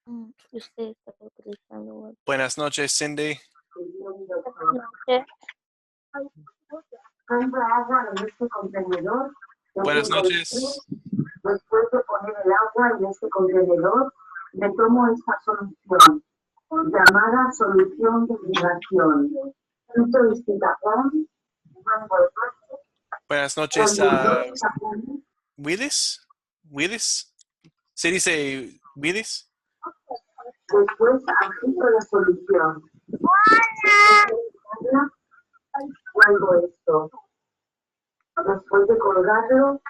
Usted está utilizando WhatsApp. Buenas noches, Cindy. Compra agua en este contenedor. Buenas noches. Después de poner el agua en este contenedor, le tomo esta solución, llamada solución de irrigación. Quito este tapón, Buenas noches, Willis. ¿Willis? ¿Se dice Willis? después agito la solución. Cuelgo esto. Después de colgarlo,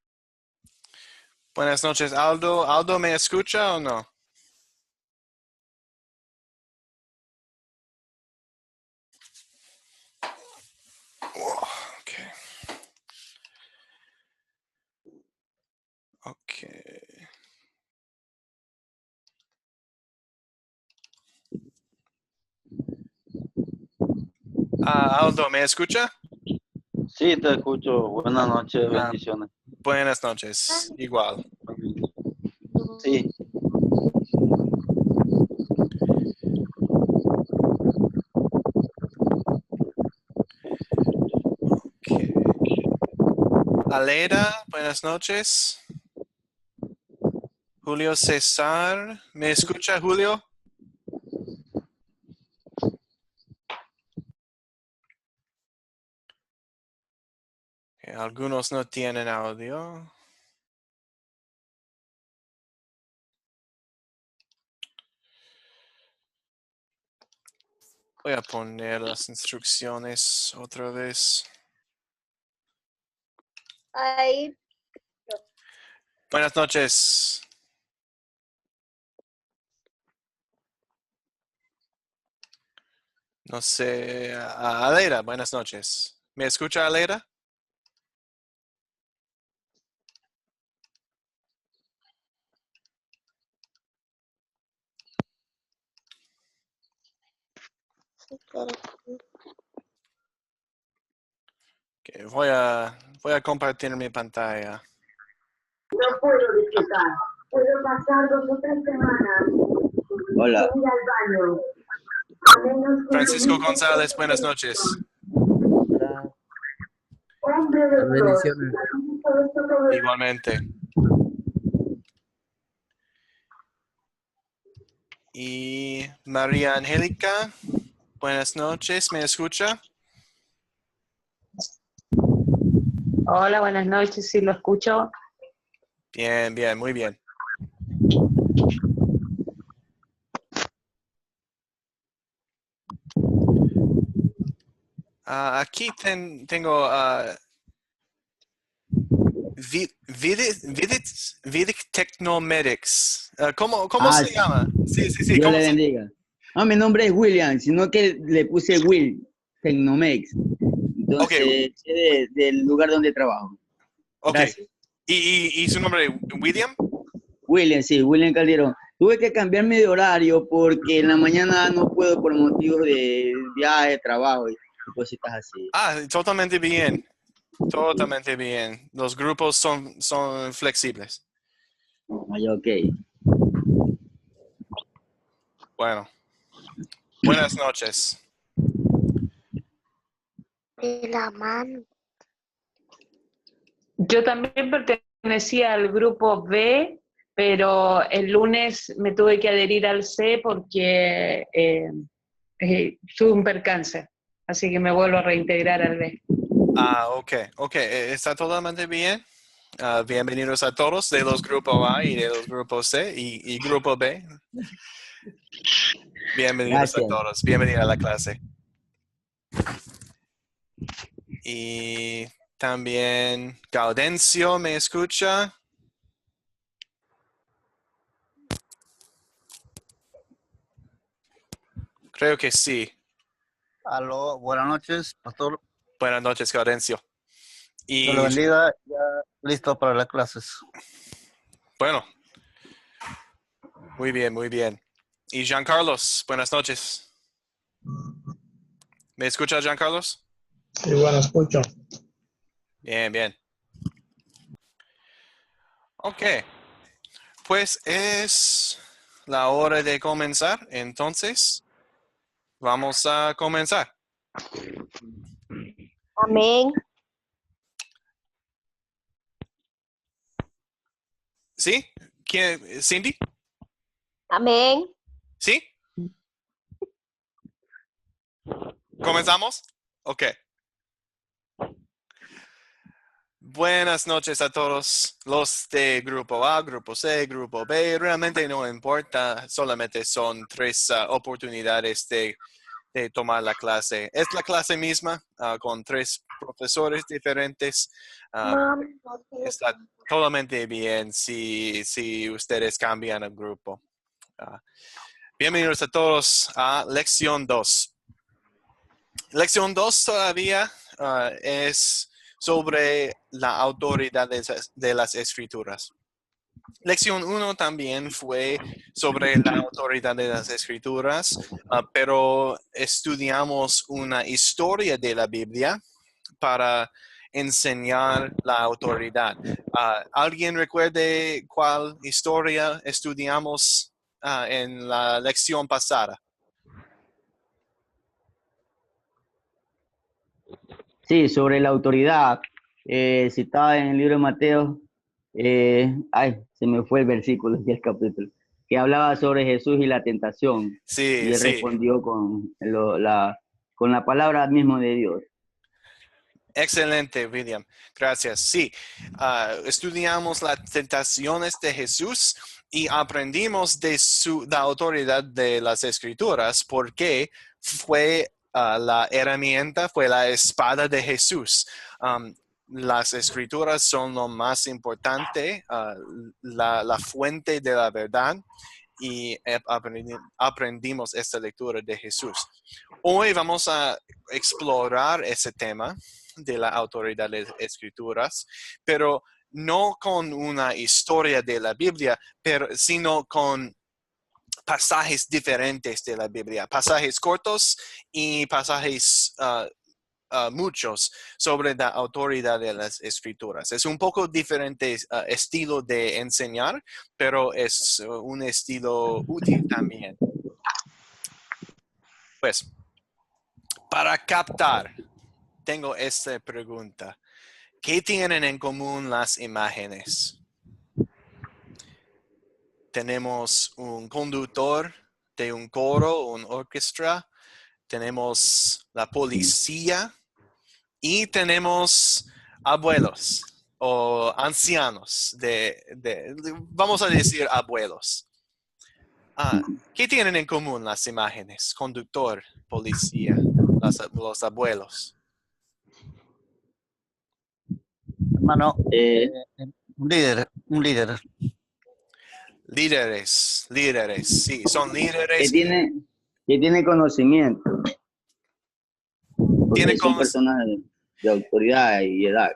Buenas noches, Aldo. ¿Aldo me escucha o no? Oh, okay. Okay. Aldo, ¿me escucha? Sí, te escucho. Buenas noches, bendiciones. Buenas noches, igual. Sí. Okay. Aleida, buenas noches. Julio César, ¿me escucha, Julio? Okay, algunos no tienen audio. Voy a poner las instrucciones otra vez. Ahí. Buenas noches. No sé, Aleida, buenas noches. ¿Me escucha, Aleida? Okay, voy a compartir mi pantalla. no puedo disfrutar. Puedo pasar 2 o 3 semanas Hola. sin ir al baño. A menos que Francisco tuviese González, buenas noches. hombre doctor. Bendiciones. Igualmente. Y María Angélica, buenas noches, ¿me escucha? Hola, buenas noches, sí lo escucho. Bien, bien, muy bien. Aquí tengo Vedic Technomedics. ¿Cómo se Sí. llama? Sí. Dios ¿Cómo le se bendiga. No, mi nombre es William, sino que le puse Will, Tecnomex. Entonces, del lugar donde trabajo. Ok. Gracias. ¿Y su nombre, William? William, sí, William Calderón. Tuve que cambiarme de horario porque en la mañana no puedo por motivos de viaje, trabajo y cositas así. Totalmente bien. Totalmente bien. Los grupos son flexibles. Ay, ok. Bueno. Buenas noches. De la mano. Yo también pertenecía al grupo B, pero el lunes me tuve que adherir al C porque tuve un percance, así que me vuelvo a reintegrar al B. Ok. Está totalmente bien. Bienvenidos a todos de los grupos A y de los grupos C y grupo B. Bienvenidos a Gracias. todos. Bienvenidos a la clase. Y también Gaudencio, ¿me escucha? Creo que sí. Aló, buenas noches, pastor. Buenas noches, Gaudencio. Dios le Y bendiga. Ya listo para las clases. bueno, muy bien. Y Giancarlos, buenas noches. ¿Me escucha, Giancarlos? Sí, bueno, escucho. Bien. Ok. Pues es la hora de comenzar. Entonces, vamos a comenzar. Amén. ¿Sí? ¿Quién? ¿Cindy? Amén. ¿Sí? ¿Comenzamos? Ok. Buenas noches a todos los de Grupo A, Grupo C, Grupo B. Realmente no importa, solamente son 3 oportunidades de tomar la clase. Es la clase misma con 3 profesores diferentes. Mami, Está totalmente bien si ustedes cambian el grupo. Bienvenidos a todos a lección 2. Lección 2 todavía es sobre la autoridad de las escrituras. Lección 1 también fue sobre la autoridad de las escrituras, pero estudiamos una historia de la Biblia para enseñar la autoridad. ¿Alguien recuerde cuál historia estudiamos en la lección pasada? Sí, sobre la autoridad, citada en el libro de Mateo, se me fue el versículo y el capítulo, que hablaba sobre Jesús y la tentación, Sí, y él sí. respondió con la palabra misma de Dios. Excelente, William. Gracias. Sí, estudiamos las tentaciones de Jesús y aprendimos de la autoridad de las escrituras porque fue la herramienta, fue la espada de Jesús. Las escrituras son lo más importante, la fuente de la verdad, y aprendimos esta lectura de Jesús. Hoy vamos a explorar ese tema de la autoridad de las escrituras, pero no con una historia de la Biblia, sino con pasajes diferentes de la Biblia, pasajes cortos y pasajes muchos sobre la autoridad de las escrituras. Es un poco diferente estilo de enseñar, pero es un estilo útil también. Pues, para captar, tengo esta pregunta. ¿Qué tienen en común las imágenes? Tenemos un conductor de un coro, una orquesta, tenemos la policía y tenemos abuelos o ancianos vamos a decir abuelos. ¿Qué tienen en común las imágenes? Conductor, policía, los abuelos. Hermano, un líder. Líderes, sí, son líderes. Que tiene conocimiento, porque Tienen son como- personas de autoridad y edad.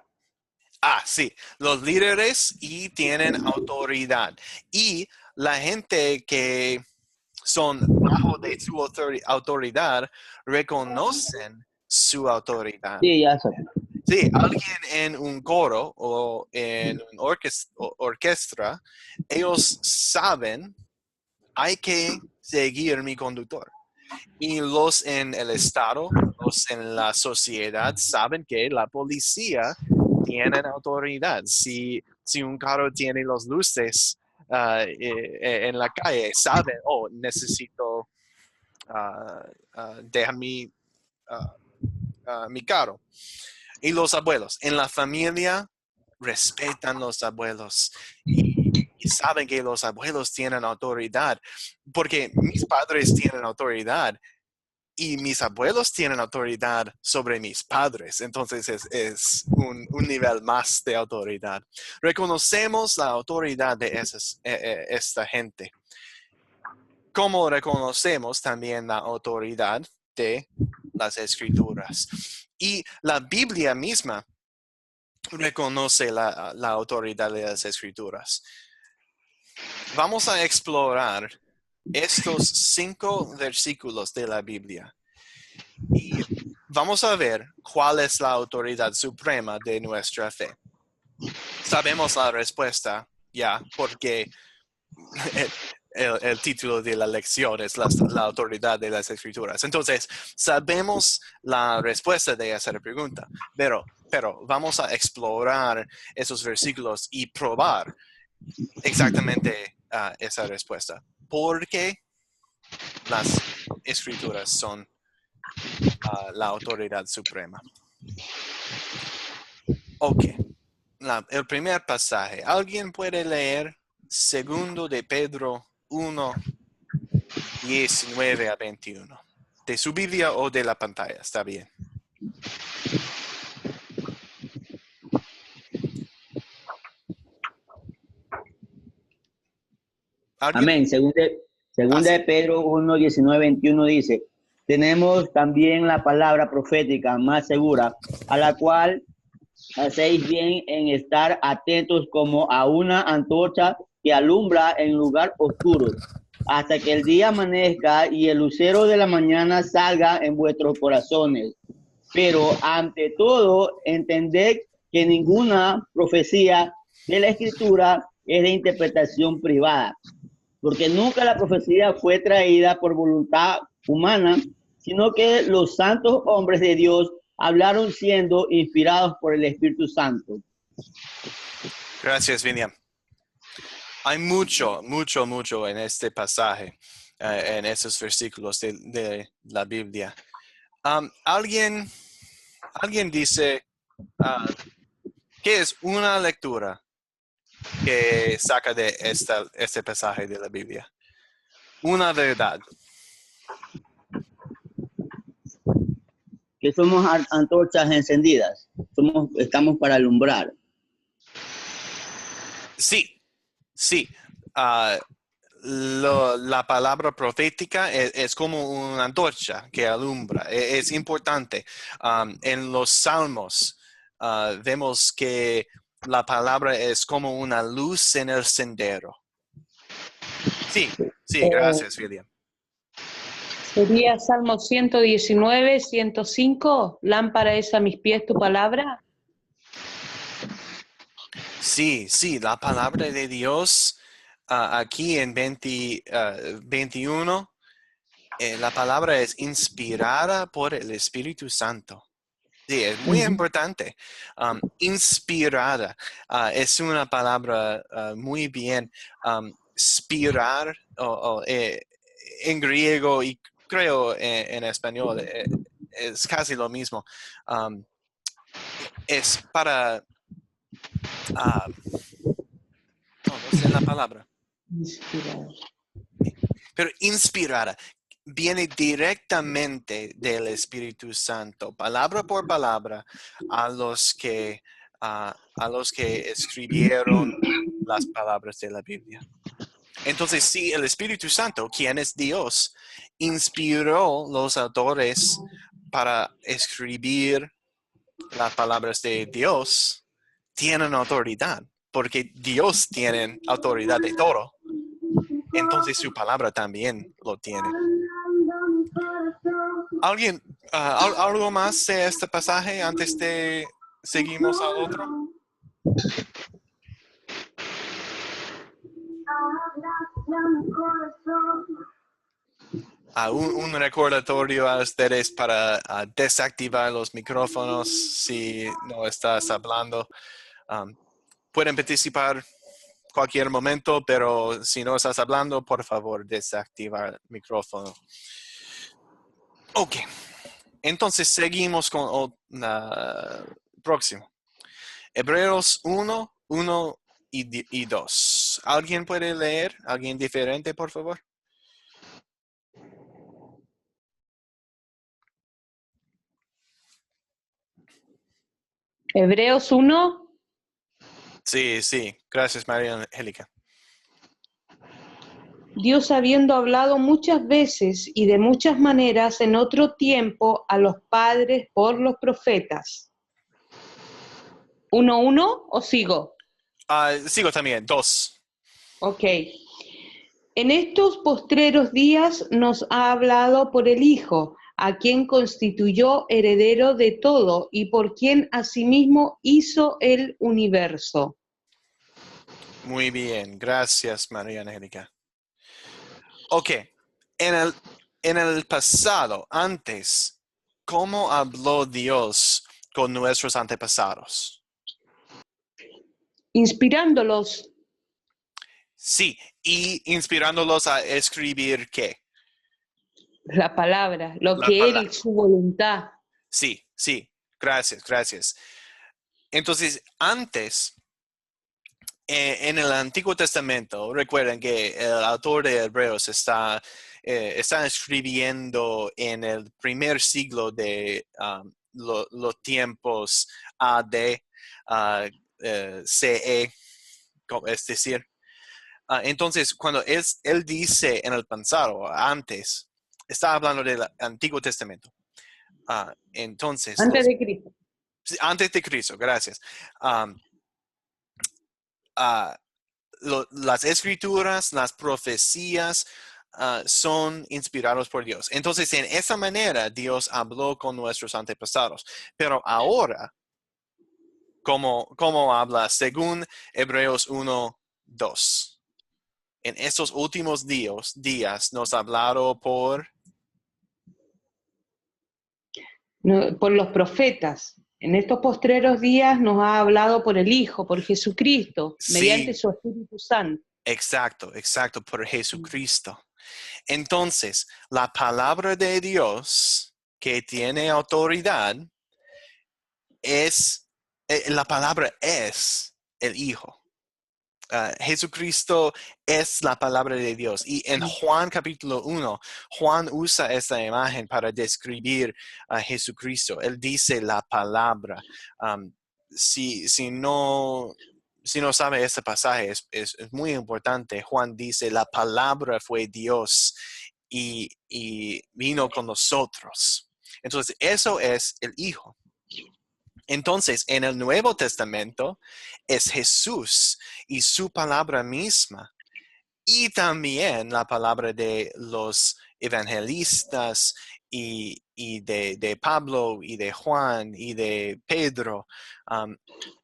Sí, los líderes y tienen autoridad. Y la gente que son bajo de su autoridad reconocen su autoridad. Sí, ya sé. Sí, alguien en un coro o en una orquesta, ellos saben, hay que seguir mi conductor. Y los en el estado, los en la sociedad saben que la policía tiene autoridad. Si un carro tiene las luces en la calle, saben, necesito dejar mi carro. Y los abuelos, en la familia, respetan los abuelos y saben que los abuelos tienen autoridad, porque mis padres tienen autoridad y mis abuelos tienen autoridad sobre mis padres. Entonces es un nivel más de autoridad. Reconocemos la autoridad de esta gente. ¿Cómo reconocemos también la autoridad de las escrituras? Y la Biblia misma reconoce la autoridad de las escrituras. Vamos a explorar estos 5 versículos de la Biblia y vamos a ver cuál es la autoridad suprema de nuestra fe. Sabemos la respuesta ya, porque el título de la lección, es la autoridad de las Escrituras. Entonces, sabemos la respuesta de esa pregunta, pero vamos a explorar esos versículos y probar exactamente esa respuesta. ¿Por qué las Escrituras son la autoridad suprema? Ok. El primer pasaje. ¿Alguien puede leer 2 de Pedro 1, 19 a 21? ¿De su Biblia o de la pantalla? Está bien. ¿Alguien? Amén. Segunda de Pedro 1, 19, 21 dice, tenemos también la palabra profética más segura, a la cual hacéis bien en estar atentos como a una antorcha que alumbra en lugar oscuro, hasta que el día amanezca y el lucero de la mañana salga en vuestros corazones. Pero ante todo, entended que ninguna profecía de la Escritura es de interpretación privada, porque nunca la profecía fue traída por voluntad humana, sino que los santos hombres de Dios hablaron siendo inspirados por el Espíritu Santo. Gracias, Viniam. Hay mucho en este pasaje, en esos versículos de la Biblia. ¿Alguien dice qué es una lectura que saca de este pasaje de la Biblia? Una verdad. Que somos antorchas encendidas, estamos para alumbrar. Sí. La palabra profética es como una antorcha que alumbra. Es importante. En los Salmos vemos que la palabra es como una luz en el sendero. Sí, gracias, William. Sería Salmo 119, 105, lámpara es a mis pies tu palabra. Sí, la palabra de Dios aquí en 21, la palabra es inspirada por el Espíritu Santo. Sí, es muy importante. Inspirada es una palabra muy bien. Inspirar en griego y creo en español es casi lo mismo. Es para... no sé la palabra. Inspirada. Pero inspirada viene directamente del Espíritu Santo, palabra por palabra, a los que escribieron las palabras de la Biblia. Entonces, si el Espíritu Santo, quien es Dios, inspiró los autores para escribir las palabras de Dios, tienen autoridad, porque Dios tiene autoridad de todo. Entonces su palabra también lo tiene. ¿Alguien, algo más de este pasaje antes de seguimos al otro? Un recordatorio a ustedes para desactivar los micrófonos si no estás hablando. Pueden participar cualquier momento, pero si no estás hablando, por favor, desactivar el micrófono. Ok, entonces seguimos con próximo. Hebreos 1, 1 y 2. ¿Alguien puede leer? ¿Alguien diferente, por favor? Hebreos 1. Sí. Gracias, María Angélica. Dios habiendo hablado muchas veces y de muchas maneras en otro tiempo a los padres por los profetas. ¿1 o sigo? Sigo también, 2. Ok. En estos postreros días nos ha hablado por el Hijo, a quien constituyó heredero de todo y por quien asimismo hizo el universo. Muy bien, gracias, María Angélica. Ok, en el pasado, antes, ¿cómo habló Dios con nuestros antepasados? Inspirándolos Sí, y inspirándolos a escribir ¿qué? la palabra, lo La que palabra. Él, su voluntad. Sí, sí, gracias, gracias. Entonces, antes, en el Antiguo Testamento, recuerden que el autor de Hebreos está escribiendo en el primer siglo de los tiempos AD, CE, es decir. Entonces, cuando él dice en el pasado, antes, está hablando del Antiguo Testamento. Entonces, Antes de Cristo. antes de Cristo, gracias. Las escrituras, las profecías son inspirados por Dios. Entonces, en esa manera, Dios habló con nuestros antepasados. Pero ahora, ¿cómo habla? Según Hebreos 1:2. En estos últimos días nos hablaron por... Por los profetas. En estos postreros días nos ha hablado por el Hijo, por Jesucristo, mediante Sí, su Espíritu Santo. exacto, por Jesucristo. Entonces, la palabra de Dios que tiene autoridad la palabra es el Hijo. Jesucristo es la palabra de Dios. Y en Juan capítulo 1, Juan usa esta imagen para describir a Jesucristo. Él dice la palabra. Si no sabe este pasaje, es muy importante. Juan dice, la palabra fue Dios y vino con nosotros. Entonces, eso es el Hijo. Entonces, en el Nuevo Testamento es Jesús y su palabra misma, y también la palabra de los evangelistas y de Pablo y de Juan y de Pedro,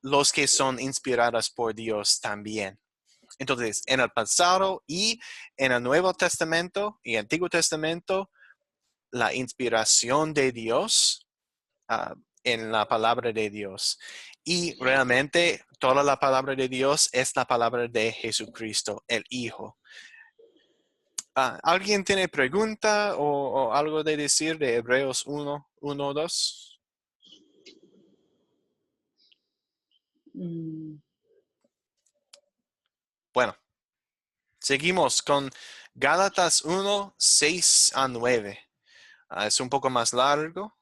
los que son inspiradas por Dios también. Entonces, en el pasado y en el Nuevo Testamento y Antiguo Testamento, la inspiración de Dios en la palabra de Dios. Y realmente toda la palabra de Dios es la palabra de Jesucristo, el Hijo. ¿Alguien tiene pregunta o algo de decir de Hebreos 1:2? Bueno, seguimos con Gálatas 1:6-9. Es un poco más largo.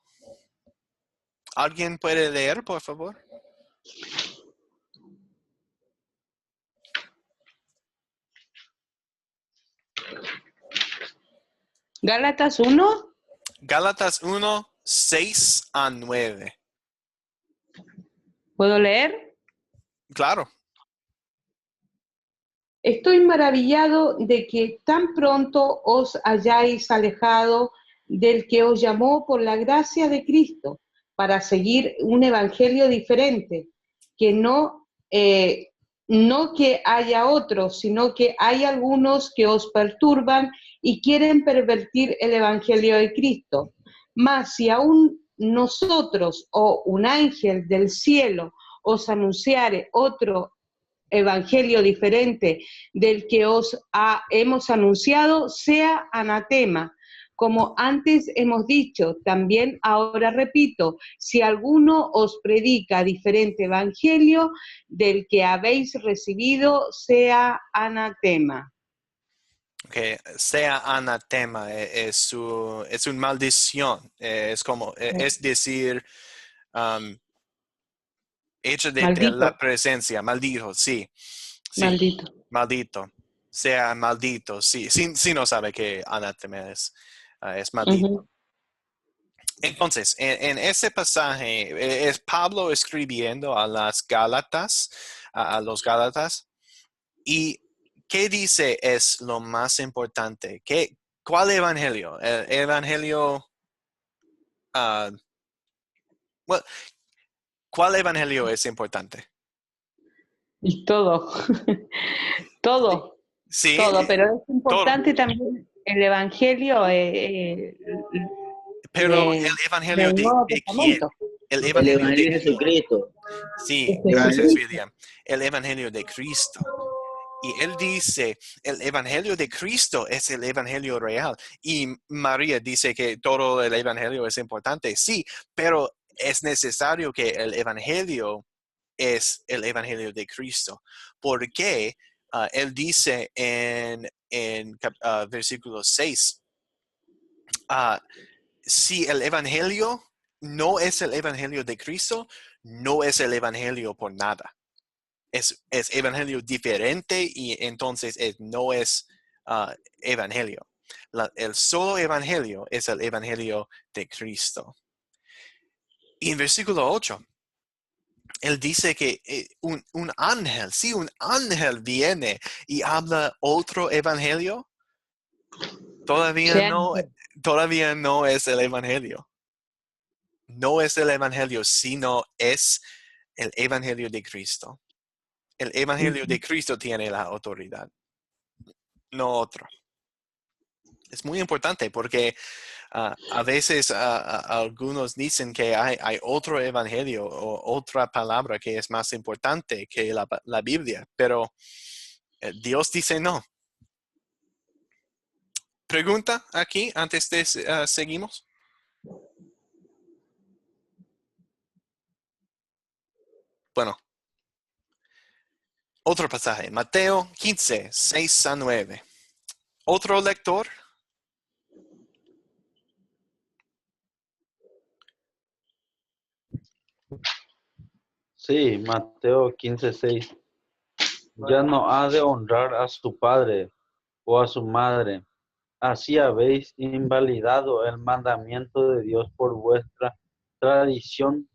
¿Alguien puede leer, por favor? Gálatas 1. Gálatas 1:6-9. ¿Puedo leer? Claro. Estoy maravillado de que tan pronto os hayáis alejado del que os llamó por la gracia de Cristo para seguir un evangelio diferente, que no que haya otros, sino que hay algunos que os perturban y quieren pervertir el evangelio de Cristo. Mas si aún nosotros o un ángel del cielo os anunciare otro evangelio diferente del que os hemos anunciado, sea anatema. Como antes hemos dicho, también ahora repito, si alguno os predica diferente evangelio del que habéis recibido, sea anatema. Que sea anatema, es una maldición, es decir, hecho de Maldito. la presencia, maldito, sí. Maldito. Maldito, sea maldito, sí. Si no sabe que anatema es maldito. Entonces, en ese pasaje, es Pablo escribiendo a las Gálatas, a los Gálatas, y ¿qué dice es lo más importante? ¿Cuál evangelio? El evangelio, ¿cuál evangelio es importante? Y todo, todo, Sí, todo, pero es importante todo. también el Evangelio Pero de- el evangelio del Nuevo de quién? Testamento. El El evangelio Evangelio de de Jesucristo. sí, De gracias, Jesucristo. William. El evangelio de Cristo. Y él dice, el evangelio de Cristo es el evangelio real. Y María dice que todo el evangelio es importante. Sí, pero es necesario que el evangelio es el evangelio de Cristo. Porque él dice en versículo 6, si el evangelio no es el evangelio de Cristo, no es el evangelio por nada. Es evangelio diferente y entonces no es evangelio. El solo evangelio es el evangelio de Cristo. Y en versículo 8, él dice que un ángel, sí, un ángel viene y habla otro evangelio. Todavía no es el evangelio. No es el evangelio, sino es el evangelio de Cristo. El evangelio de Cristo tiene la autoridad, no otro. Es muy importante porque a veces algunos dicen que hay otro evangelio o otra palabra que es más importante que la Biblia, pero Dios dice no. ¿Pregunta aquí antes de seguimos? Bueno, otro pasaje, Mateo 15, 6 a 9. ¿Otro lector? Sí, Mateo 15:6. Ya no ha de honrar a su padre o a su madre. Así habéis invalidado el mandamiento de Dios por vuestra tradición.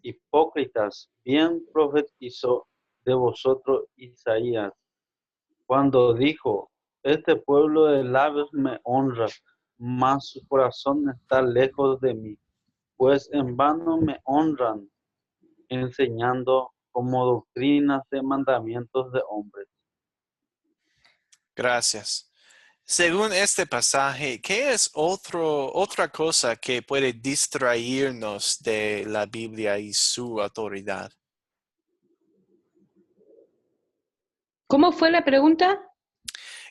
Hipócritas, bien profetizó de vosotros Isaías, cuando dijo, este pueblo de labios me honra, mas su corazón está lejos de mí, pues en vano me honran, enseñando como doctrinas de mandamientos de hombres. Gracias. Según este pasaje, ¿qué es otra cosa que puede distraernos de la Biblia y su autoridad? ¿Cómo fue la pregunta?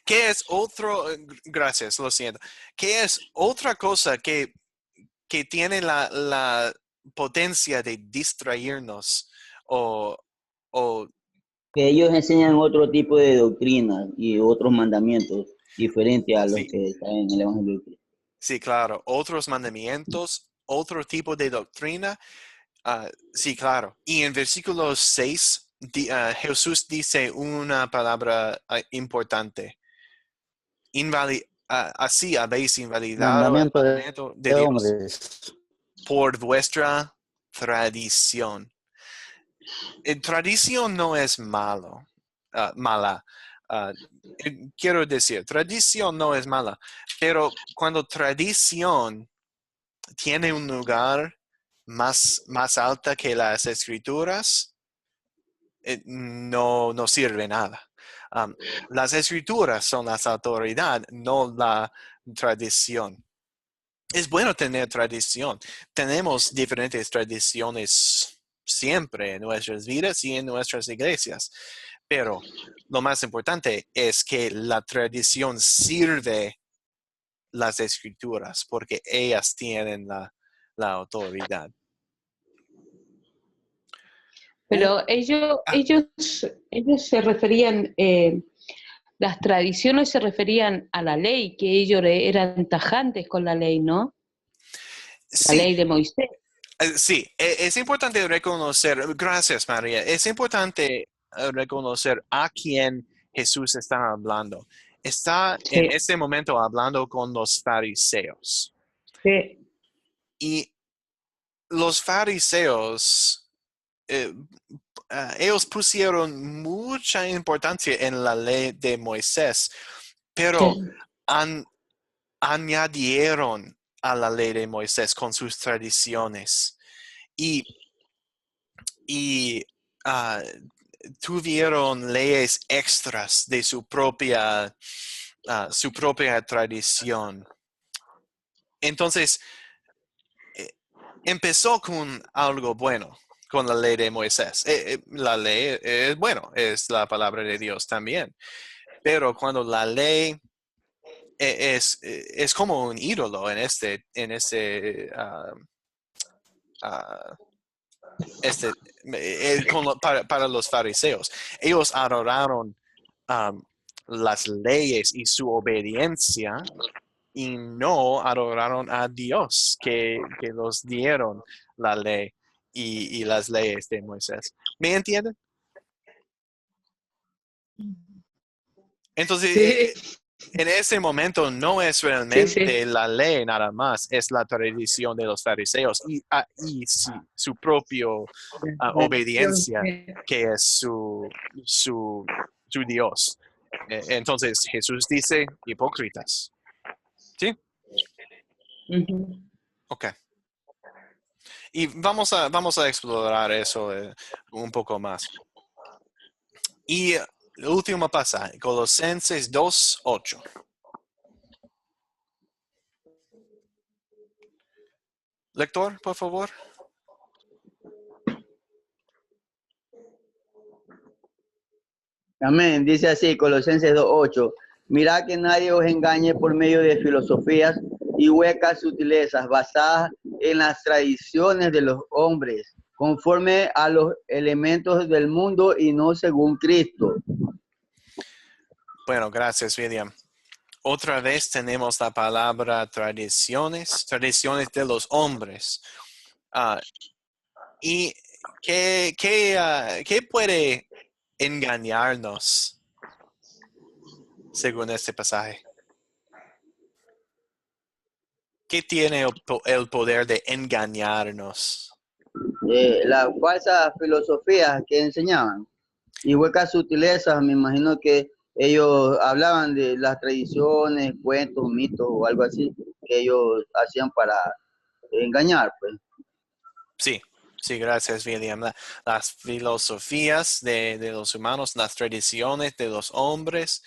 ¿Qué es gracias, lo siento. ¿Qué es otra cosa que tiene la potencia de distraernos o Que ellos enseñan otro tipo de doctrina y otros mandamientos diferentes a los sí, que están en el Evangelio de Cristo. sí, claro, otros mandamientos, otro tipo de doctrina? Sí, claro. Y en versículo 6, Jesús dice una palabra importante. Así habéis invalidado el Mandamiento mandamiento de de Dios hombres. por vuestra tradición. Tradición no es mala. Quiero decir, tradición no es mala, pero cuando tradición tiene un lugar más alta que las escrituras, no sirve nada. Las escrituras son las autoridades, no la tradición. Es bueno tener tradición. Tenemos diferentes tradiciones siempre en nuestras vidas y en nuestras iglesias, pero lo más importante es que la tradición sirve las escrituras porque ellas tienen la autoridad. Pero ellos se referían, las tradiciones se referían a la ley, que ellos eran tajantes con la ley, ¿no? La Sí, ley de Moisés. sí, es importante reconocer, gracias María, es importante reconocer a quién Jesús está hablando. Está en Sí, este momento hablando con los fariseos. sí, Y los fariseos, ellos pusieron mucha importancia en la ley de Moisés, pero sí. añadieron a la ley de Moisés con sus tradiciones. Y tuvieron leyes extras de su propia su propia tradición. Entonces, empezó con algo bueno, con la ley de Moisés. La ley es bueno, es la palabra de Dios también. Pero cuando la ley es como un ídolo para los fariseos. Ellos adoraron las leyes y su obediencia y no adoraron a Dios que los dieron la ley y las leyes de Moisés. ¿Me entienden? Entonces, Sí, en ese momento no es sí, realmente sí. la ley nada más, es la tradición de los fariseos y su propia obediencia que es su Dios. Entonces Jesús dice hipócritas. ¿Sí? Ujú. Ok. Y vamos a explorar eso un poco más. Y el último pasaje, Colosenses 2:8. Lector, por favor. Amén. Dice así, Colosenses 2:8. Mirad que nadie os engañe por medio de filosofías y huecas sutilezas basadas en las tradiciones de los hombres, conforme a los elementos del mundo y no según Cristo. Bueno, gracias, William. Otra vez tenemos la palabra tradiciones de los hombres. ¿Y qué puede engañarnos según este pasaje? ¿Qué tiene el poder de engañarnos? Las falsas filosofías que enseñaban y huecas sutilezas, me imagino que ellos hablaban de las tradiciones, cuentos, mitos o algo así que ellos hacían para engañar, pues. Sí, gracias, William. Las filosofías de los humanos, las tradiciones de los hombres,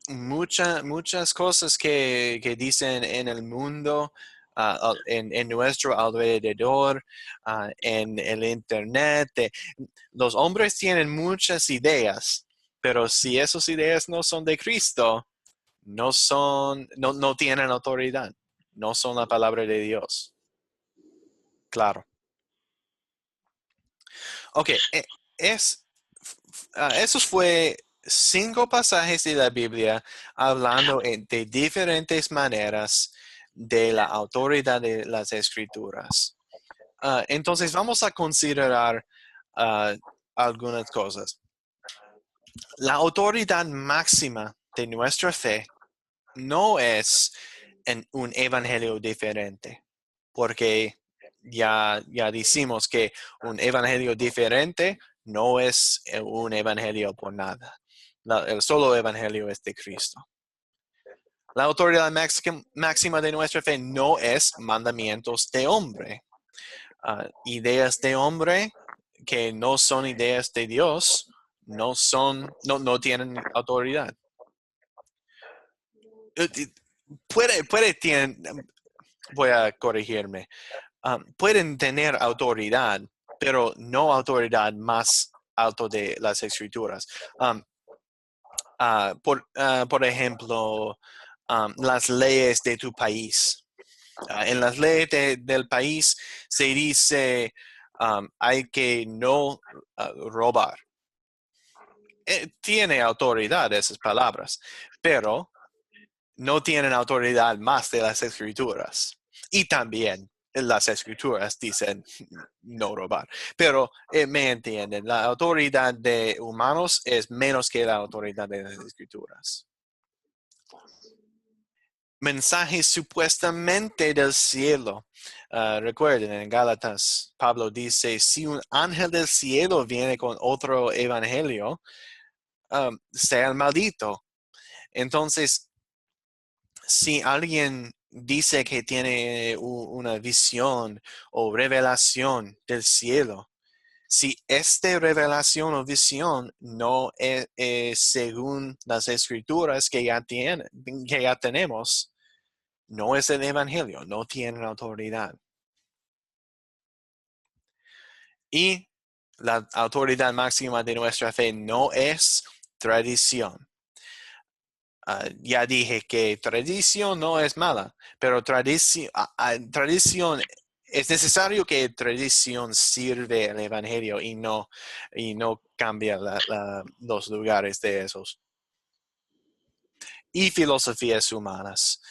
muchas cosas que dicen en el mundo, en nuestro alrededor, en el Internet. Los hombres tienen muchas ideas, pero si esas ideas no son de Cristo, no tienen autoridad, no son la palabra de Dios. Claro. Ok, esos fue 5 pasajes de la Biblia hablando de diferentes maneras de la autoridad de las Escrituras. Entonces vamos a considerar algunas cosas. La autoridad máxima de nuestra fe no es en un evangelio diferente, porque ya decimos que un evangelio diferente no es un evangelio por nada. El solo evangelio es de Cristo. La autoridad máxima de nuestra fe no es mandamientos de hombre. Ideas de hombre que no son ideas de Dios no tienen autoridad. Voy a corregirme. Pueden tener autoridad, pero no autoridad más alto de las escrituras. Por ejemplo, las leyes de tu país. En las leyes del país se dice hay que no robar. Tiene autoridad esas palabras, pero no tienen autoridad más de las escrituras. Y también las escrituras dicen no robar. Pero me entienden, la autoridad de humanos es menos que la autoridad de las escrituras. Mensajes supuestamente del cielo. Recuerden, en Gálatas, Pablo dice, si un ángel del cielo viene con otro evangelio, sea el maldito. Entonces, si alguien dice que tiene una visión o revelación del cielo, Si esta revelación o visión no es según las escrituras que ya tenemos, no es el evangelio, no tienen autoridad. Y la autoridad máxima de nuestra fe no es tradición. Ya dije que tradición no es mala, pero tradición es necesario que tradición sirve al evangelio y no cambia los lugares de esos. Y filosofías humanas.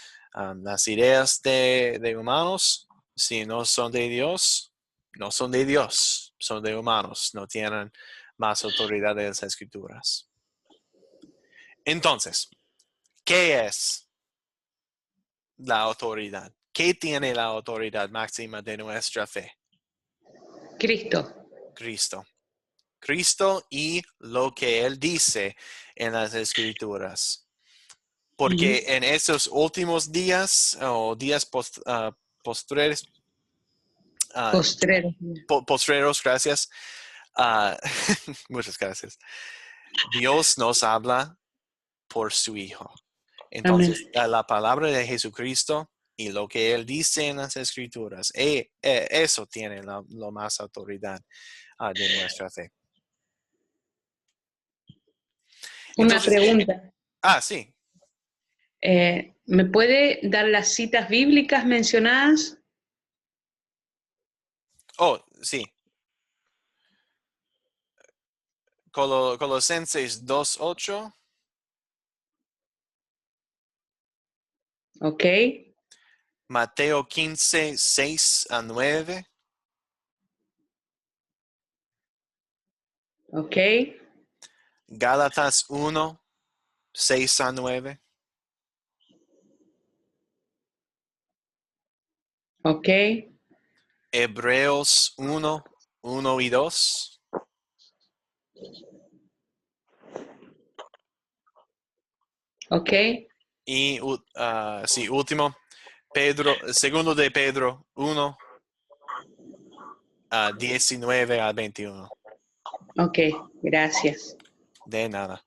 Las ideas de humanos, si no son de Dios, no son de Dios, son de humanos, no tienen más autoridad de las escrituras. Entonces, ¿qué es la autoridad? ¿Qué tiene la autoridad máxima de nuestra fe? Cristo. Cristo. Cristo y lo que Él dice en las Escrituras. Porque en esos últimos días o días postreros, postreros, gracias. Muchas gracias. Dios nos habla por su Hijo. Entonces, la palabra de Jesucristo y lo que Él dice en las Escrituras, eso tiene lo más autoridad de nuestra fe. Entonces, Una pregunta. Sí. ¿Me puede dar las citas bíblicas mencionadas? Oh, sí. Colosenses 2:8. Ok. Mateo 15:6-9. Ok. Gálatas 1:6-9. Ok. Hebreos 1:1 y 2. Ok. Y último, segundo de Pedro 1:19-21. Ok, gracias. De nada.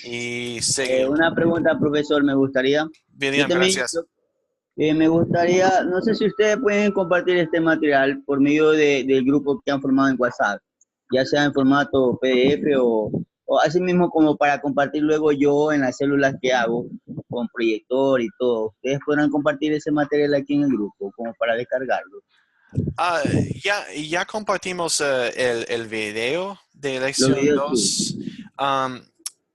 Y seguimos. Una pregunta, profesor, me gustaría. Bien, gracias. Me gustaría, no sé si ustedes pueden compartir este material por medio del grupo que han formado en WhatsApp, ya sea en formato PDF o así mismo como para compartir luego yo en las células que hago con proyector y todo. Ustedes podrán compartir ese material aquí en el grupo como para descargarlo. Ya compartimos el video de Los lección videos 2.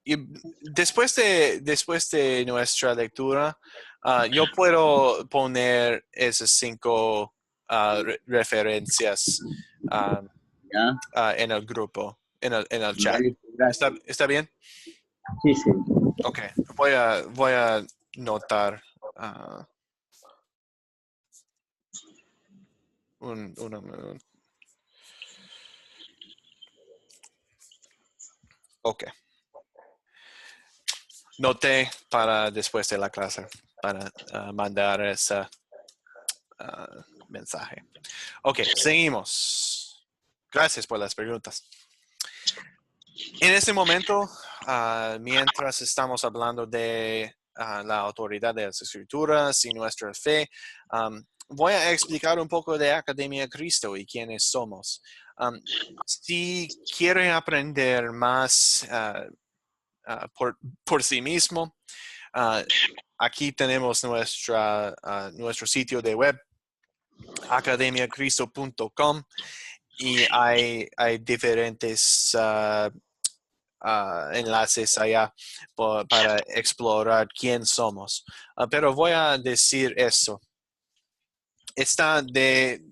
Y después de nuestra lectura, yo puedo poner esas 5 referencias ¿ya? en el grupo, en el Ya, chat. listo, gracias. ¿Está bien? Sí, sí. Ok, voy a notar un ok. Noté para después de la clase, para mandar ese mensaje. Ok, seguimos. Gracias por las preguntas. En este momento, mientras estamos hablando de la autoridad de las Escrituras y nuestra fe, voy a explicar un poco de Academia Cristo y quiénes somos. Si quieren aprender más por sí mismo, aquí tenemos nuestro sitio de web, academiacristo.com, y hay diferentes enlaces allá para explorar quién somos. Pero voy a decir eso. Está de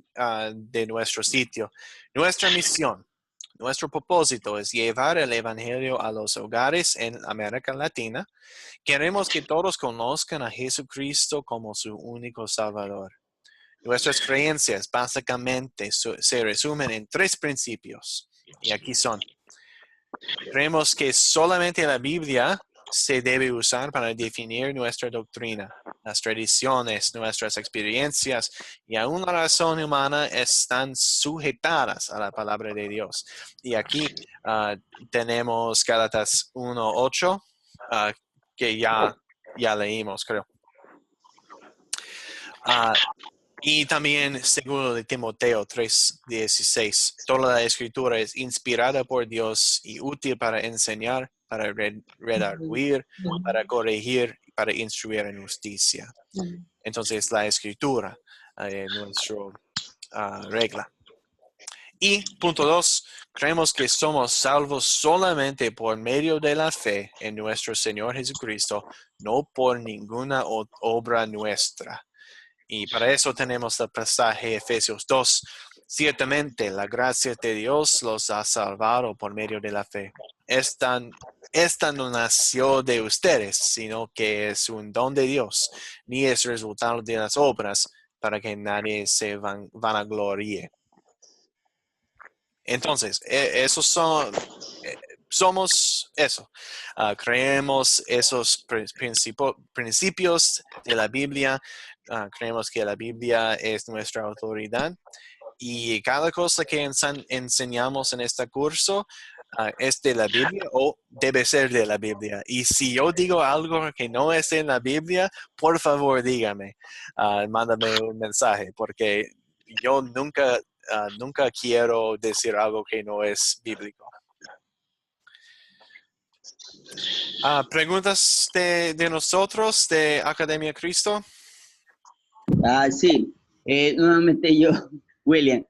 nuestro sitio. Nuestra misión, nuestro propósito es llevar el evangelio a los hogares en América Latina. Queremos que todos conozcan a Jesucristo como su único Salvador. Nuestras creencias básicamente se resumen en 3 principios. Y aquí son. Creemos que solamente la Biblia se debe usar para definir nuestra doctrina. las tradiciones, nuestras experiencias y aún la razón humana están sujetadas a la palabra de Dios. Y aquí tenemos Gálatas 1:8, que ya leímos, creo. Y también 2 de Timoteo 3:16. Toda la escritura es inspirada por Dios y útil para enseñar, para redarguir, para corregir, para instruir en justicia. Entonces la escritura es nuestra regla. Y punto 2, creemos que somos salvos solamente por medio de la fe en nuestro Señor Jesucristo, no por ninguna obra nuestra. Y para eso tenemos el pasaje Efesios 2. Ciertamente la gracia de Dios los ha salvado por medio de la fe. Esta no nació de ustedes, sino que es un don de Dios, ni es resultado de las obras para que nadie se vanaglorie. Entonces, somos eso. Creemos esos principios de la Biblia. Creemos que la Biblia es nuestra autoridad. Y cada cosa que enseñamos en este curso es de la Biblia o debe ser de la Biblia. Y si yo digo algo que no es en la Biblia, por favor dígame. Mándame un mensaje, porque yo nunca quiero decir algo que no es bíblico. ¿Preguntas de nosotros, de Academia Cristo? Sí, nuevamente yo, William.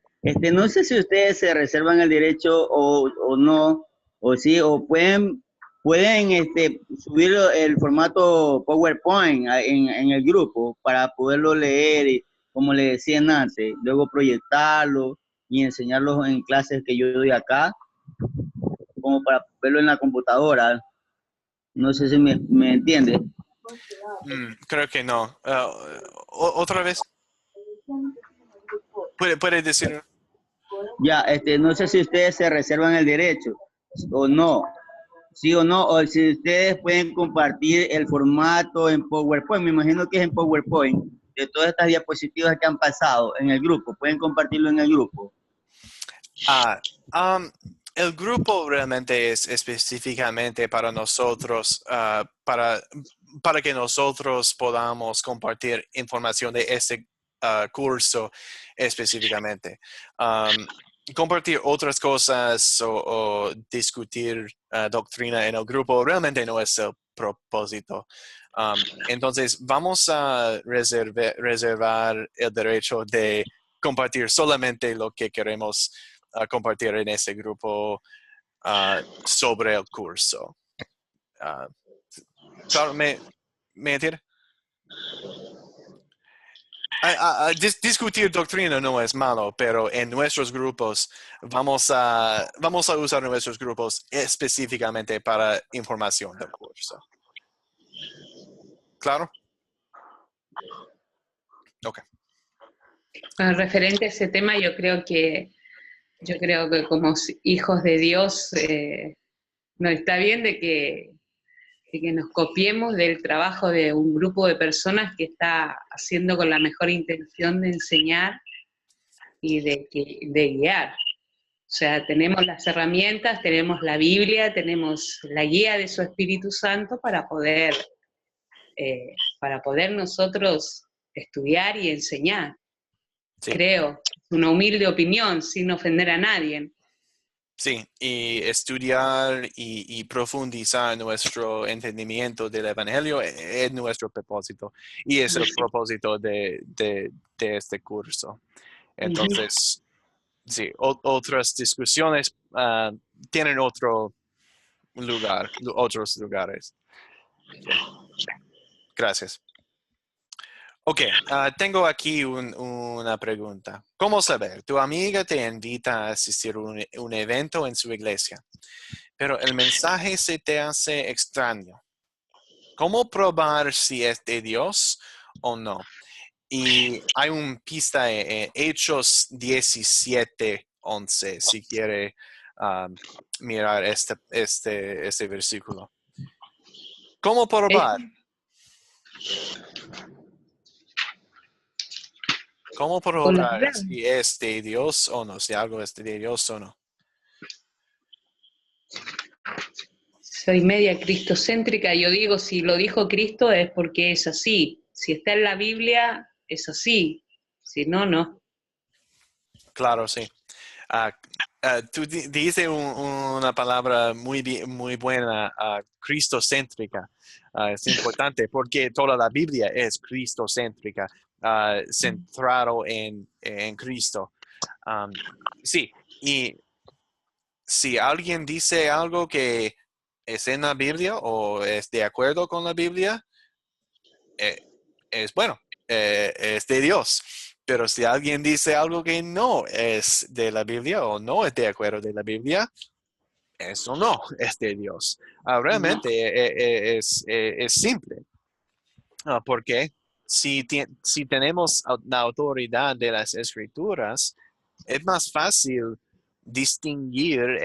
No sé si ustedes se reservan el derecho o no, o sí, o pueden subir el formato PowerPoint en el grupo para poderlo leer, y, como le decían antes, luego proyectarlo y enseñarlo en clases que yo doy acá, como para verlo en la computadora. No sé si me entiende. Creo que no. ¿Otra vez? ¿Puede decir? Ya, no sé si ustedes se reservan el derecho o no, sí o no, o si ustedes pueden compartir el formato en PowerPoint. Me imagino que es en PowerPoint, de todas estas diapositivas que han pasado en el grupo. Pueden compartirlo en el grupo. El grupo realmente es específicamente para nosotros, para que nosotros podamos compartir información de este curso específicamente. Compartir otras cosas o discutir doctrina en el grupo realmente no es el propósito. Entonces, vamos a reservar el derecho de compartir solamente lo que queremos compartir en ese grupo sobre el curso. Claro, ¿me entiende? Discutir doctrina no es malo, pero en nuestros grupos vamos a usar nuestros grupos específicamente para información del curso. ¿Claro? Ok. Referente a ese tema, yo creo que como hijos de Dios no está bien de que nos copiemos del trabajo de un grupo de personas que está haciendo con la mejor intención de enseñar y de guiar. O sea, tenemos las herramientas, tenemos la Biblia, tenemos la guía de su Espíritu Santo para poder nosotros estudiar y enseñar. Sí. Creo, una humilde opinión, sin ofender a nadie. Sí, y estudiar y profundizar nuestro entendimiento del Evangelio es nuestro propósito y es el propósito de este curso. Entonces, sí, otras discusiones tienen otros lugares. Gracias. Ok, tengo aquí una pregunta. ¿Cómo saber? Tu amiga te invita a asistir a un evento en su iglesia, pero el mensaje se te hace extraño. ¿Cómo probar si es de Dios o no? Y hay una pista en Hechos 17:11, si quiere mirar este versículo. ¿Cómo probar? ¿Cómo Con la corroborar palabra. si es de Dios o no? Si algo es de Dios o no. Soy media cristocéntrica. Yo digo, si lo dijo Cristo es porque es así. Si está en la Biblia, es así. Si no, no. Claro, sí. Tú dices una palabra muy buena, cristocéntrica. Es importante porque toda la Biblia es cristocéntrica, centrado en Cristo. Sí, y si alguien dice algo que es en la Biblia o es de acuerdo con la Biblia, es bueno, es de Dios. Pero si alguien dice algo que no es de la Biblia o no es de acuerdo de la Biblia, eso no es de Dios. Realmente es simple. Porque si tenemos la autoridad de las Escrituras, es más fácil distinguir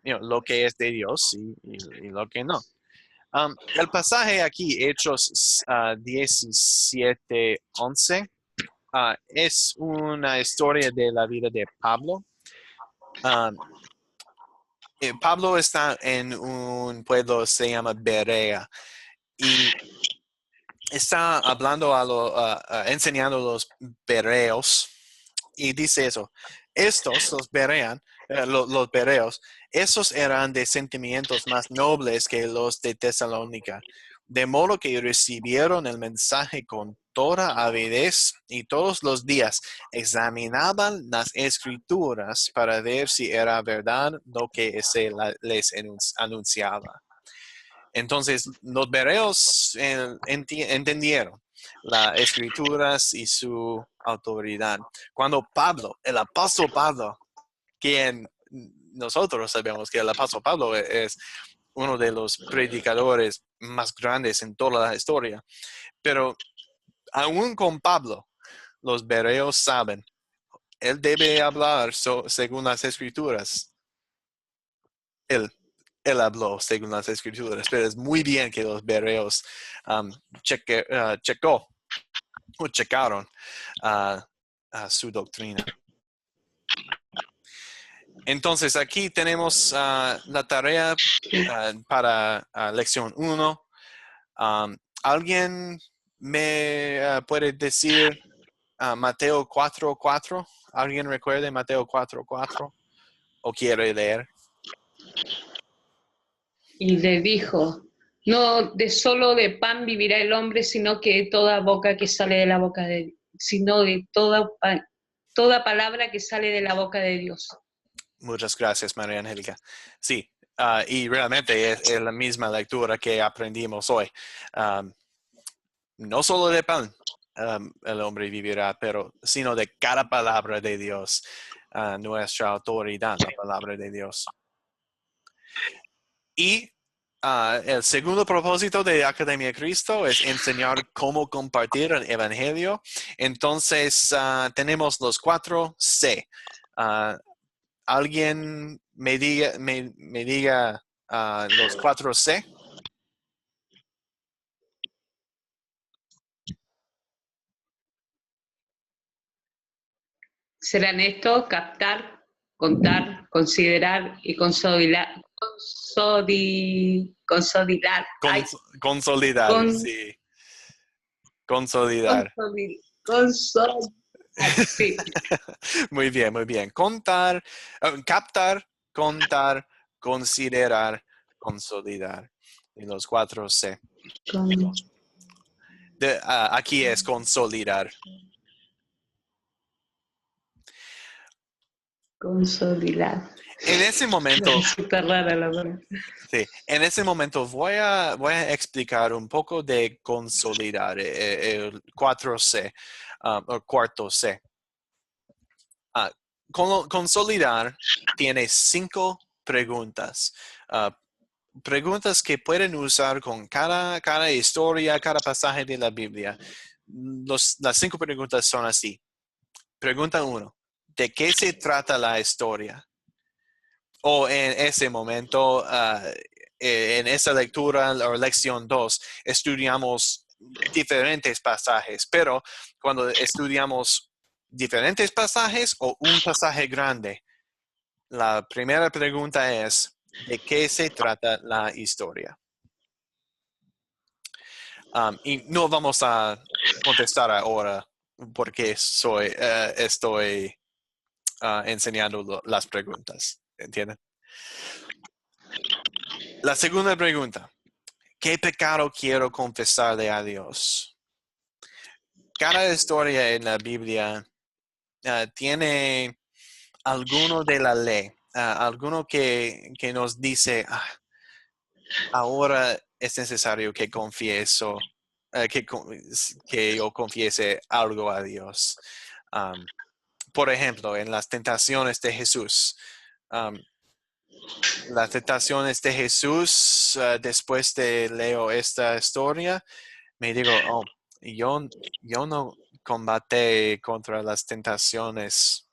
lo que es de Dios y lo que no. El pasaje aquí, Hechos 17:11, es una historia de la vida de Pablo. Pablo está en un pueblo que se llama Berea y está hablando enseñando a los bereos y dice eso. Estos, los bereos, esos eran de sentimientos más nobles que los de Tesalónica, de modo que recibieron el mensaje con toda avidez y todos los días examinaban las escrituras para ver si era verdad lo que les anunciaba. Entonces, los bereos entendieron las escrituras y su autoridad. Cuando Pablo, el apóstol Pablo, quien nosotros sabemos que el apóstol Pablo es uno de los predicadores más grandes en toda la historia, pero aún con Pablo, los bereos saben, él debe hablar según las escrituras. Él habló según las escrituras, pero es muy bien que los bereos checaron su doctrina. Entonces, aquí tenemos la tarea para lección 1. ¿Alguien me puede decir Mateo 4:4? ¿Alguien recuerda Mateo 4:4? ¿O quiere leer? Y le dijo, no de solo de pan vivirá el hombre, sino que de toda boca que sale de la boca de sino de toda palabra que sale de la boca de Dios. Muchas gracias, María Angélica. Sí, y realmente es la misma lectura que aprendimos hoy. No solo de pan el hombre vivirá, sino de cada palabra de Dios, nuestra autoridad, la palabra de Dios. Y el segundo propósito de Academia Cristo es enseñar cómo compartir el Evangelio. Entonces, tenemos los 4 C. ¿Alguien me diga los 4 C? Serán estos: captar, contar, considerar y consolidar. Consolidar, sí. Consolidar. Sí. Muy bien, muy bien. Captar, contar, considerar, consolidar. Y los 4 C. Aquí es consolidar. Consolidar. En ese momento, Súper rara la palabra. sí, en ese momento voy a explicar un poco de consolidar, el 4C, o cuarto C. Consolidar tiene 5 preguntas. Preguntas que pueden usar con cada historia, cada pasaje de la Biblia. Las 5 preguntas son así. Pregunta 1. ¿De qué se trata la historia? O en ese momento, en esa lectura o lección 2, estudiamos diferentes pasajes, pero cuando estudiamos diferentes pasajes o un pasaje grande? La primera pregunta es, ¿de qué se trata la historia? Y no vamos a contestar ahora porque estoy enseñando las preguntas. ¿Entienden? La segunda pregunta. ¿Qué pecado quiero confesarle a Dios? Cada historia en la Biblia tiene alguno de la ley, alguno que nos dice, ahora es necesario que confieso, que yo confiese algo a Dios. Por ejemplo, en las tentaciones de Jesús. Las tentaciones de Jesús, después de leo esta historia, me digo, yo no combate contra las tentaciones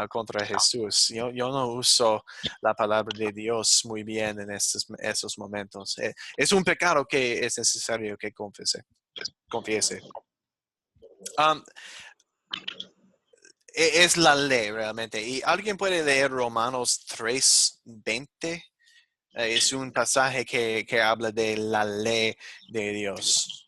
contra Jesús. Yo no uso la palabra de Dios muy bien en esos momentos. Es un pecado que es necesario que confiese. Es la ley realmente. ¿Y alguien puede leer Romanos 3:20? Es un pasaje que habla de la ley de Dios.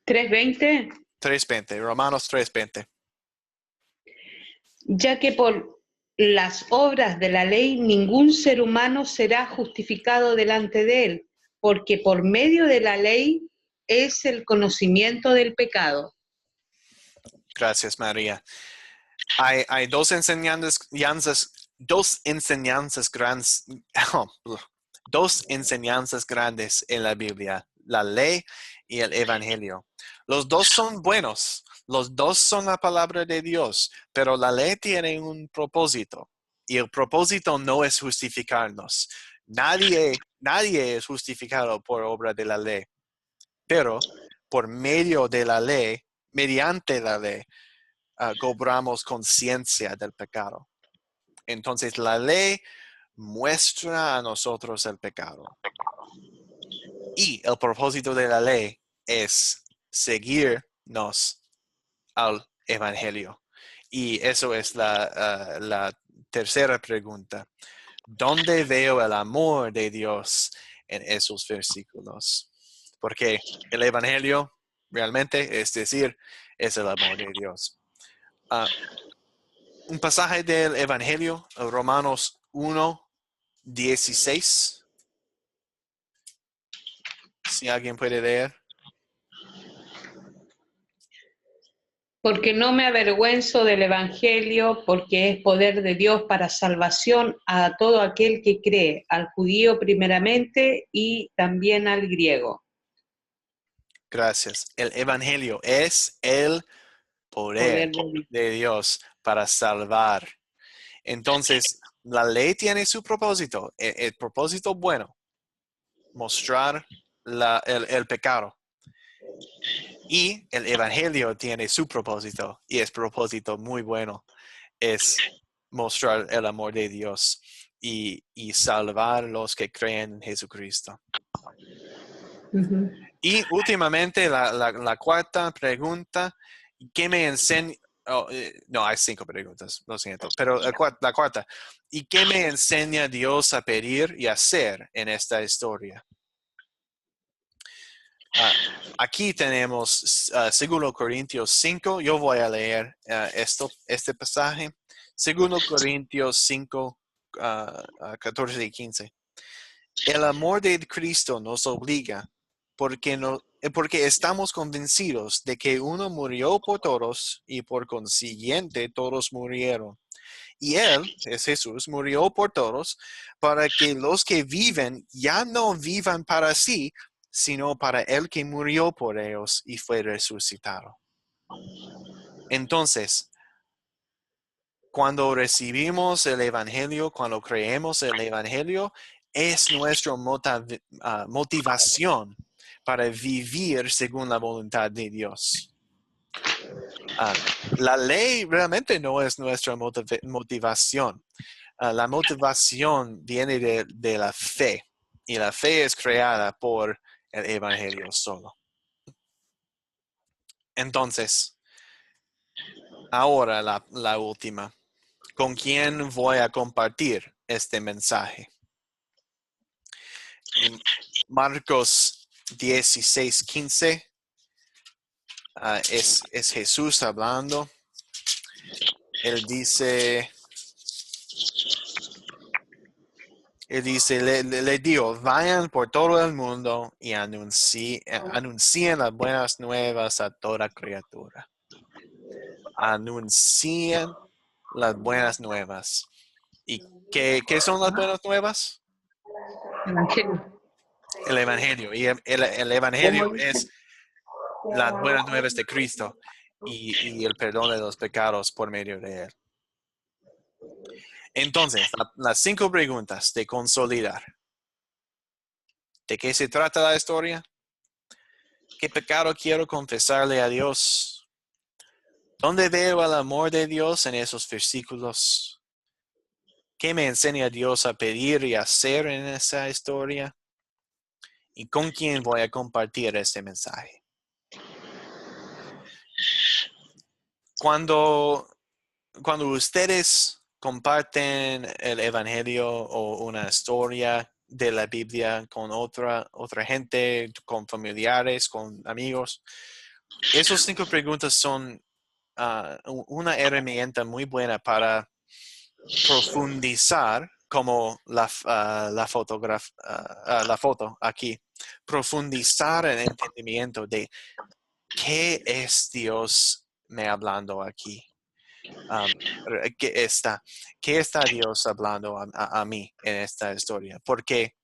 3:20. 3:20, Romanos 3:20. Ya que por las obras de la ley ningún ser humano será justificado delante de él, porque por medio de la ley es el conocimiento del pecado. Gracias, María. Hay dos enseñanzas grandes en la Biblia, la ley y el evangelio. Los dos son buenos, los dos son la palabra de Dios, pero la ley tiene un propósito y el propósito no es justificarnos. Nadie es justificado por obra de la ley, pero por medio de la ley, mediante la ley, cobramos conciencia del pecado. Entonces la ley muestra a nosotros el pecado. Y el propósito de la ley es seguirnos al evangelio. Y eso es la tercera pregunta. ¿Dónde veo el amor de Dios en esos versículos? Porque el evangelio realmente, es decir, es el amor de Dios. Un pasaje del Evangelio, Romanos 1:16. Si alguien puede leer. Porque no me avergüenzo del Evangelio, porque es poder de Dios para salvación a todo aquel que cree, al judío primeramente y también al griego. Gracias. El Evangelio es el poder de Dios para salvar. Entonces, la ley tiene su propósito, el propósito bueno, mostrar el pecado. Y el Evangelio tiene su propósito, y es propósito muy bueno, es mostrar el amor de Dios y salvar a los que creen en Jesucristo. Uh-huh. Y últimamente la cuarta pregunta, ¿qué me enseña? No, hay 5 preguntas, lo siento, pero la cuarta, ¿y qué me enseña Dios a pedir y hacer en esta historia? Aquí tenemos 2 Corintios 5, yo voy a leer este pasaje, 2 Corintios 5, 14 y 15. El amor de Cristo nos obliga porque estamos convencidos de que uno murió por todos y por consiguiente todos murieron. Y Él, es Jesús, murió por todos para que los que viven ya no vivan para sí, sino para el que murió por ellos y fue resucitado. Entonces, cuando recibimos el Evangelio, cuando creemos el Evangelio, es nuestra motivación para vivir según la voluntad de Dios. La ley realmente no es nuestra motivación. La motivación viene de la fe, y la fe es creada por el Evangelio solo. Entonces, ahora la última. ¿Con quién voy a compartir este mensaje? En Marcos 16:15 es Jesús hablando. Él dice, le digo, vayan por todo el mundo y anuncien las buenas nuevas a toda criatura. Anuncien las buenas nuevas. ¿Y qué son las buenas nuevas? Evangelio. El Evangelio. Y el Evangelio es las buenas nuevas de Cristo y el perdón de los pecados por medio de Él. Entonces, las 5 preguntas de consolidar. ¿De qué se trata la historia? ¿Qué pecado quiero confesarle a Dios? ¿Dónde veo el amor de Dios en esos versículos? ¿Qué me enseña Dios a pedir y hacer en esa historia? ¿Y con quién voy a compartir este mensaje? Cuando ustedes comparten el Evangelio o una historia de la Biblia con otra gente, con familiares, con amigos, esas 5 preguntas son una herramienta muy buena para profundizar, como la foto aquí, profundizar en el entendimiento de qué es Dios me hablando aquí. ¿Qué está Dios hablando a mí en esta historia? Porque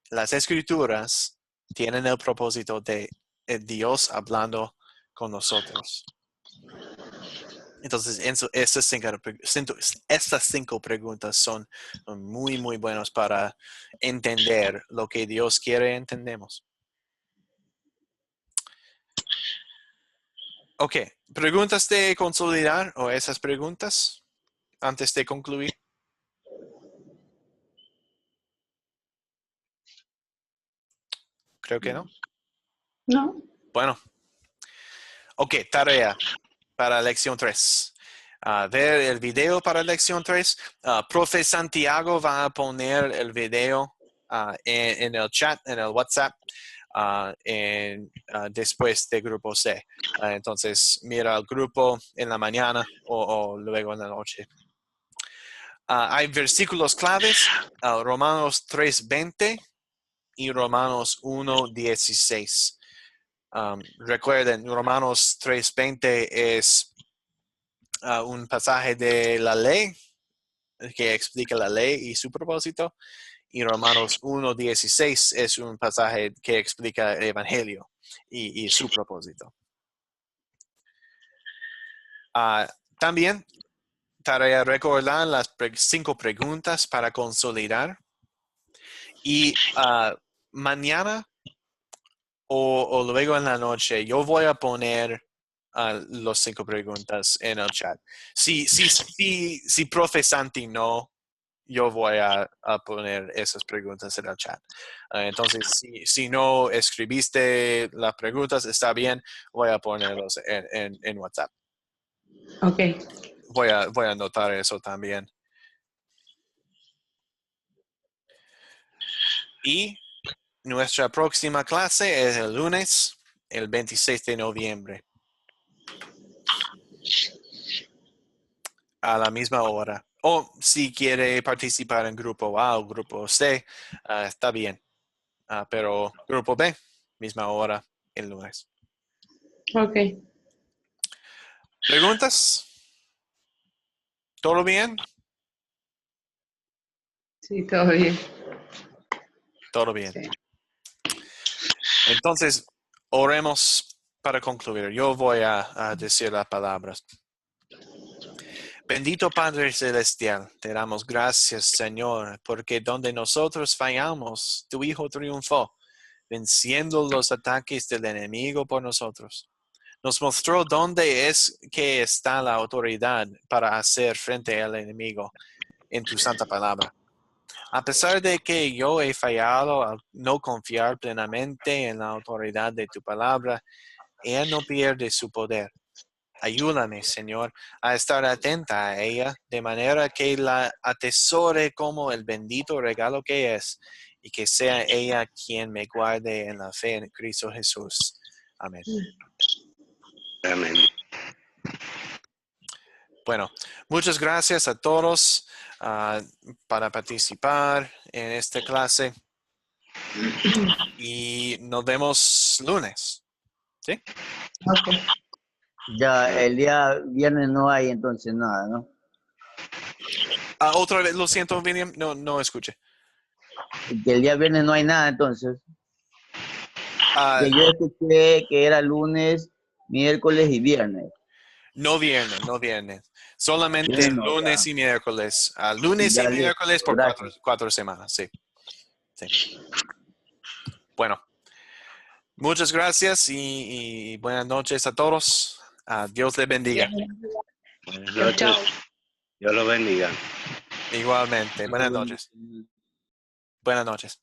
las escrituras tienen el propósito de Dios hablando con nosotros. Entonces, estas 5 preguntas son muy, muy buenas para entender lo que Dios quiere entendemos. Ok, ¿preguntas de consolidar o esas preguntas antes de concluir? Creo que no. No. Bueno. Ok, tarea para lección 3. Ver el video para lección 3. Profe Santiago va a poner el video en el chat, en el WhatsApp, después de grupo C. Entonces, mira el grupo en la mañana o luego en la noche. Hay versículos claves, Romanos 3:20 y Romanos 1:16. Recuerden, Romanos 3:20 es un pasaje de la ley que explica la ley y su propósito. Y Romanos 1:16 es un pasaje que explica el Evangelio y su propósito. También, tarea recordar las 5 preguntas para consolidar. Y mañana o luego en la noche, yo voy a poner las 5 preguntas en el chat. Si profe Santi no, yo voy a poner esas preguntas en el chat. Entonces, si no escribiste las preguntas, está bien, voy a ponerlos en WhatsApp. Ok. Voy a anotar eso también. Y nuestra próxima clase es el lunes, el 26 de noviembre. A la misma hora. O si quiere participar en grupo A o grupo C, está bien. Pero grupo B, misma hora, el lunes. Ok. ¿Preguntas? ¿Todo bien? Sí, todo bien. Todo bien. Sí. Entonces, oremos para concluir. Yo voy a decir las palabras. Bendito Padre Celestial, te damos gracias, Señor, porque donde nosotros fallamos, tu Hijo triunfó, venciendo los ataques del enemigo por nosotros. Nos mostró dónde es que está la autoridad para hacer frente al enemigo en tu santa palabra. A pesar de que yo he fallado al no confiar plenamente en la autoridad de tu palabra, ella no pierde su poder. Ayúdame, Señor, a estar atenta a ella, de manera que la atesore como el bendito regalo que es, y que sea ella quien me guarde en la fe en Cristo Jesús. Amén. Amén. Bueno, muchas gracias a todos para participar en esta clase. Y nos vemos lunes. ¿Sí? Ok. Ya el día viernes no hay entonces nada, ¿no? Otra vez, lo siento, William, no escuché. Que el día viernes no hay nada entonces. Ah, Que yo escuché que era lunes, miércoles y viernes. no viernes. Solamente Viernes no, lunes ya. y miércoles. Lunes Ya, y listo. miércoles por Gracias. cuatro semanas, sí. Bueno, muchas gracias y buenas noches a todos. Dios les bendiga. Buenas Chao, noches. chao. Dios lo bendiga. Igualmente. Buenas noches. Buenas noches.